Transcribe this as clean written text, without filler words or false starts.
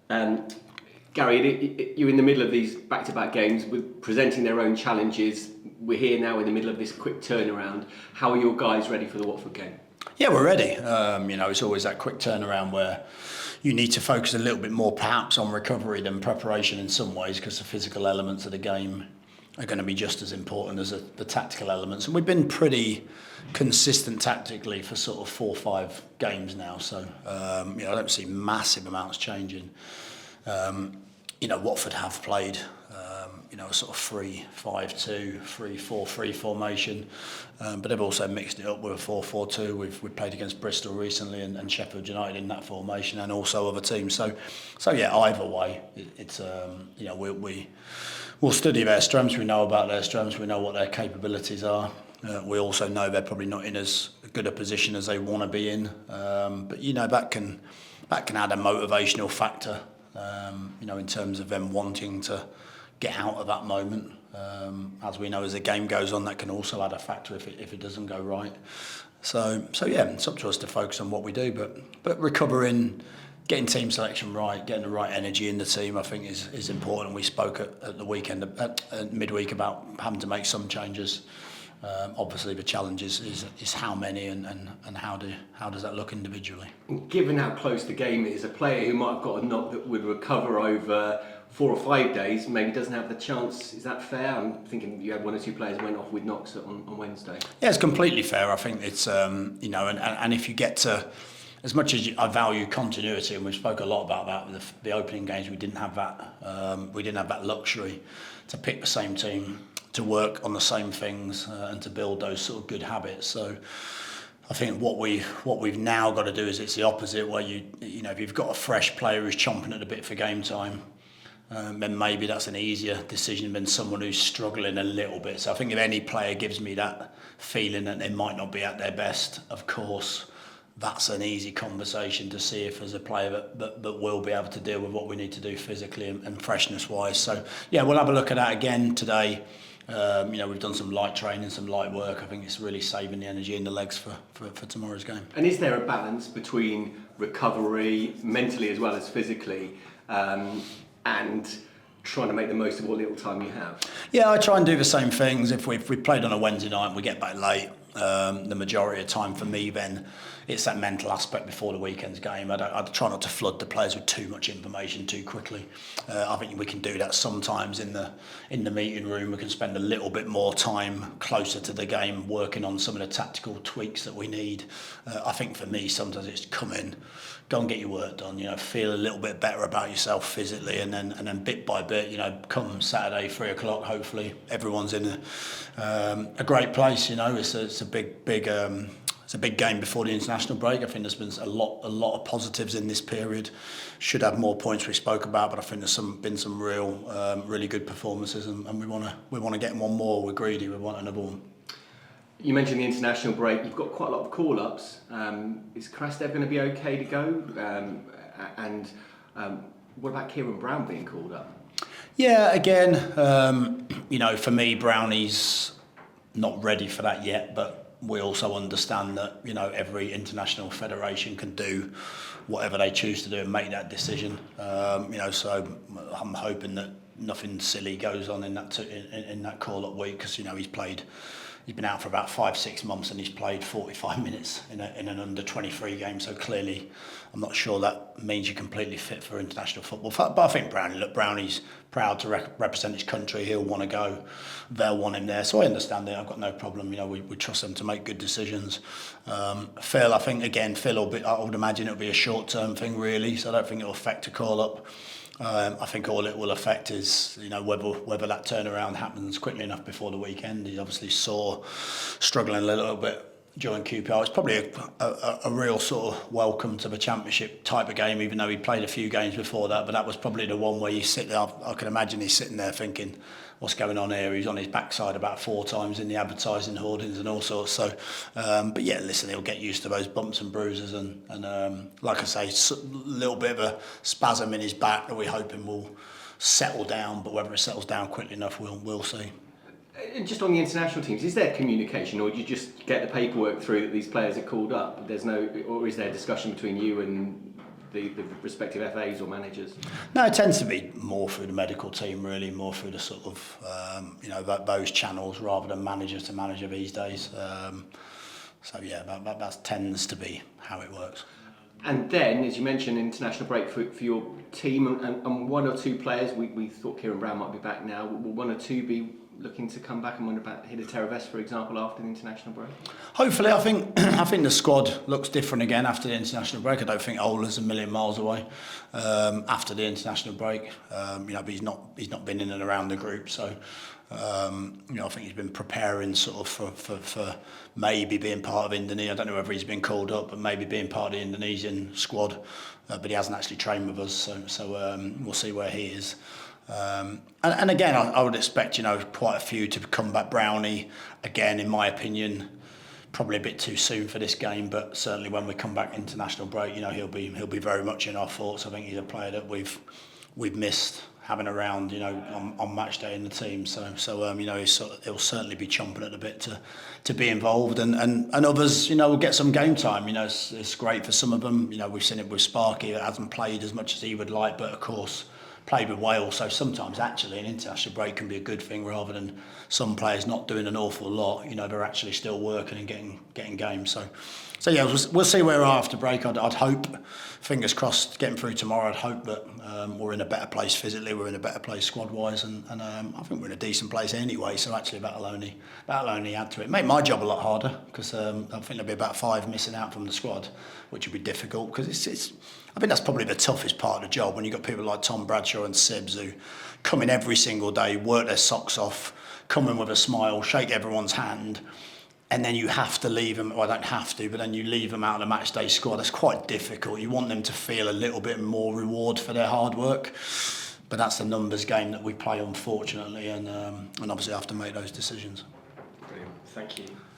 Um, Gary, you're in the middle of these back-to-back games with presenting their own challenges. We're here now in the middle of this quick turnaround. How are your guys ready for the Watford game? Yeah, we're ready. It's always that quick turnaround where you need to focus a little bit more perhaps on recovery than preparation in some ways, because the physical elements of the game are going to be just as important as the tactical elements. And we've been pretty consistent tactically for sort of 4 or 5 games now. So, I don't see massive amounts changing. Watford have played, a sort of 3-5-2, 3-4-3 formation, but they've also mixed it up with a 4-4-2. We've played against Bristol recently and Sheffield United in that formation, and also other teams. So yeah, either way, it's we'll study their strengths. We know about their strengths. We know what their capabilities are. We also know they're probably not in as good a position as they want to be in. But that can add a motivational factor. In terms of them wanting to get out of that moment. As we know, as the game goes on, that can also add a factor if it doesn't go right. So yeah, it's up to us to focus on what we do, but recovering, getting team selection right, getting the right energy in the team, I think is important. We spoke at the weekend, at midweek, about having to make some changes. Obviously, the challenge is how many and how does that look individually. Given how close the game is, a player who might have got a knock that would recover over 4 or 5 days maybe doesn't have the chance. Is that fair? I'm thinking you had 1 or 2 players who went off with knocks on Wednesday. Yeah, it's completely fair. I think it's and if you get to, as much as I value continuity, and we spoke a lot about that with the opening games, we didn't have that luxury to pick the same team, to work on the same things, and to build those sort of good habits. So I think what we've now got to do is it's the opposite, where if you've got a fresh player who's chomping at the bit for game time, then maybe that's an easier decision than someone who's struggling a little bit. So I think if any player gives me that feeling that they might not be at their best, of course, that's an easy conversation to see if there's a player that will be able to deal with what we need to do physically and freshness-wise. So yeah, we'll have a look at that again today. We've done some light training, some light work. I think it's really saving the energy in the legs for tomorrow's game. And is there a balance between recovery, mentally as well as physically, and trying to make the most of what little time you have? Yeah, I try and do the same things. If we played on a Wednesday night and we get back late, the majority of time for me then it's that mental aspect before the weekend's game. I try not to flood the players with too much information too quickly. I think we can do that sometimes in the meeting room. We can spend a little bit more time closer to the game working on some of the tactical tweaks that we need. I think for me sometimes it's come in, go and get your work done, feel a little bit better about yourself physically, and then bit by bit, come Saturday 3 o'clock, hopefully everyone's in a great place. It's a big game before the international break. I think there's been a lot of positives in this period. Should have more points we spoke about, but I think there's been some really good performances, and we want to get one more. We're greedy. We want another one. You mentioned the international break. You've got quite a lot of call-ups. Is Krastev going to be okay to go? And what about Kieran Brown being called up? Yeah, again, for me, Brownie's not ready for that yet, but we also understand that every international federation can do whatever they choose to do and make that decision. So I'm hoping that nothing silly goes on in that call-up week, because he's been out for about 5-6 months and he's played 45 minutes in an under-23 game. So clearly, I'm not sure that means you're completely fit for international football. But I think Brownie's proud to represent his country. He'll want to go. They'll want him there. So I understand it. I've got no problem. We trust them to make good decisions. Phil, I think, again, I would imagine it'll be a short-term thing, really. So I don't think it'll affect a call-up. I think all it will affect is, whether that turnaround happens quickly enough before the weekend. He obviously saw struggling a little bit during QPR. It's probably a real sort of welcome to the Championship type of game, even though he played a few games before that. But that was probably the one where you sit there. I can imagine he's sitting there thinking, what's going on here? He's on his backside about 4 times in the advertising hoardings and all sorts. So, but yeah, listen, he'll get used to those bumps and bruises, and like I say, a little bit of a spasm in his back that we're hoping will settle down. But whether it settles down quickly enough, we'll see. And just on the international teams, is there communication, or do you just get the paperwork through that these players are called up? There's no, or is there discussion between you and the respective FAs or managers? No, it tends to be more through the medical team, really, more through the sort of, those channels rather than manager to manager these days. So yeah, that tends to be how it works. And then, as you mentioned, international break for your team, and one or two players, we thought Kieran Brown might be back now. Will one or two be looking to come back? And wonder about Hida Tereves, for example, after the international break? Hopefully, I think the squad looks different again after the international break. I don't think Ola's a million miles away after the international break. But he's not been in and around the group, so I think he's been preparing sort of for maybe being part of Indonesia. I don't know whether he's been called up, but maybe being part of the Indonesian squad. But he hasn't actually trained with us, so we'll see where he is. And again, I would expect quite a few to come back. Brownie, again, in my opinion, probably a bit too soon for this game, but certainly when we come back international break, he'll be very much in our thoughts. I think he's a player that we've missed having around, on match day in the team. So he'll certainly be chomping at the bit to be involved, and others, will get some game time. It's great for some of them. We've seen it with Sparky, that hasn't played as much as he would like, but of course played with Wales. So sometimes actually an international break can be a good thing rather than some players not doing an awful lot. They're actually still working and getting games. So yeah, we'll see where we're after break. I'd hope, fingers crossed, getting through tomorrow. I'd hope that we're in a better place physically, we're in a better place squad-wise, and I think we're in a decent place anyway. So actually, that'll only add to it. Make my job a lot harder because I think there'll be about 5 missing out from the squad, which would be difficult because it's. I think that's probably the toughest part of the job when you've got people like Tom Bradshaw and Sibs who come in every single day, work their socks off, come in with a smile, shake everyone's hand. And then you have to leave them, well, I don't have to, but then you leave them out of the match day squad. That's quite difficult. You want them to feel a little bit more reward for their hard work. But that's the numbers game that we play, unfortunately, and obviously have to make those decisions. Brilliant. Thank you.